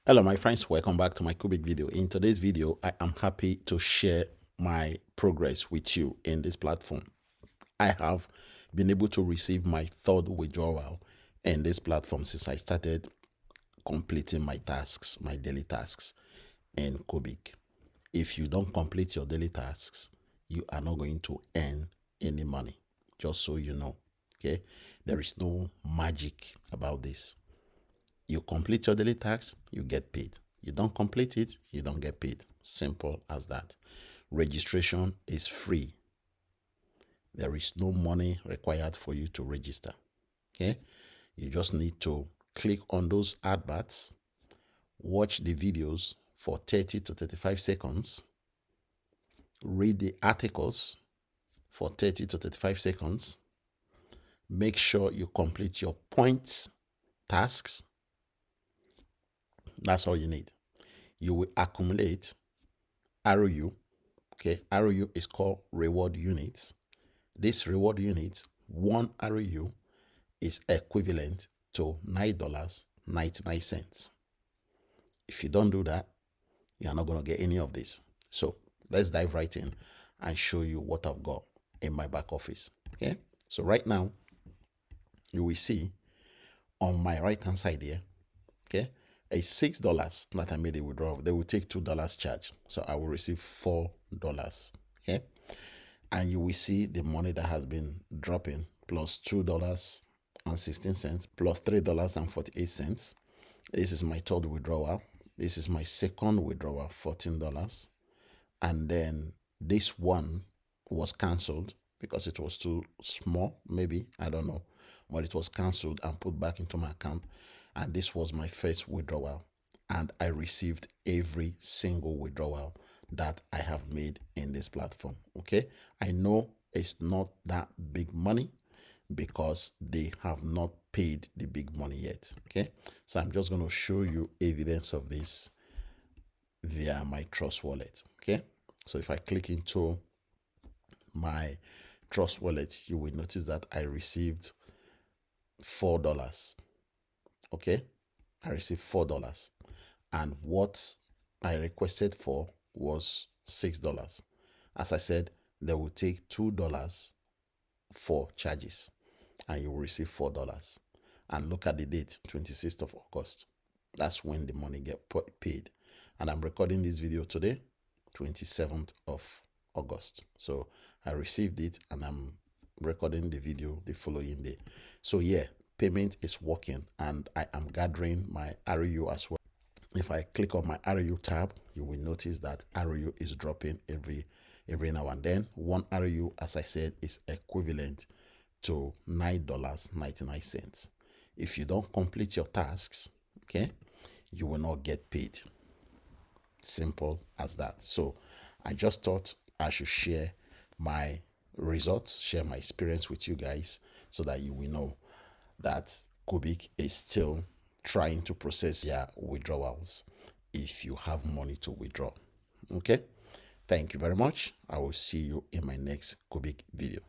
Hello my friends, welcome back to my CuBig video. In today's video, I am happy to share my progress with you in this platform. I have been able to receive my third withdrawal in this platform since I started completing my tasks, my daily tasks in CuBig. If you don't complete your daily tasks, you are not going to earn any money, just so you know. Okay, there is no magic about this. You complete your daily tasks, you get paid. You don't complete it, you don't get paid. Simple as that. Registration is free. There is no money required for you to register. Okay? You just need to click on those adverts, watch the videos for 30 to 35 seconds, read the articles for 30 to 35 seconds, make sure you complete your points tasks. That's all you need. You will accumulate ROU. Okay, ROU is called reward units. This reward unit, one ROU is equivalent to $9.99. If you don't do that, you're not going to get any of this. So let's dive right in and show you what I've got in my back office. Okay, so right now you will see on my right hand side here, okay, a $6 that I made a withdrawal. They will take $2 charge, so I will receive $4. Okay, and you will see the money that has been dropping plus $2.16 plus $3.48. This is my third withdrawal. This is my second withdrawal, $14. And then this one was cancelled because it was too small, maybe, I don't know, but it was cancelled and put back into my account. And this was my first withdrawal, and I received every single withdrawal that I have made in this platform. Okay, I know it's not that big money because they have not paid the big money yet. Okay, so I'm just going to show you evidence of this via my Trust wallet. Okay, so if I click into my Trust wallet, you will notice that I received $4. Okay, I received $4, and what I requested for was $6. As I said, they will take $2 for charges, and you will receive $4. And look at the date, 26th of August. That's when the money get paid. And I'm recording this video today, 27th of August. So I received it and I'm recording the video the following day. So yeah, payment is working, and I am gathering my ROU as well. If I click on my ROU tab, you will notice that ROU is dropping every now and then. One ROU, as I said, is equivalent to $9.99. If you don't complete your tasks, okay, you will not get paid. Simple as that. So I just thought I should share my results, share my experience with you guys, so that you will know that CuBig is still trying to process your withdrawals if you have money to withdraw. Okay, thank you very much. I will see you in my next CuBig video.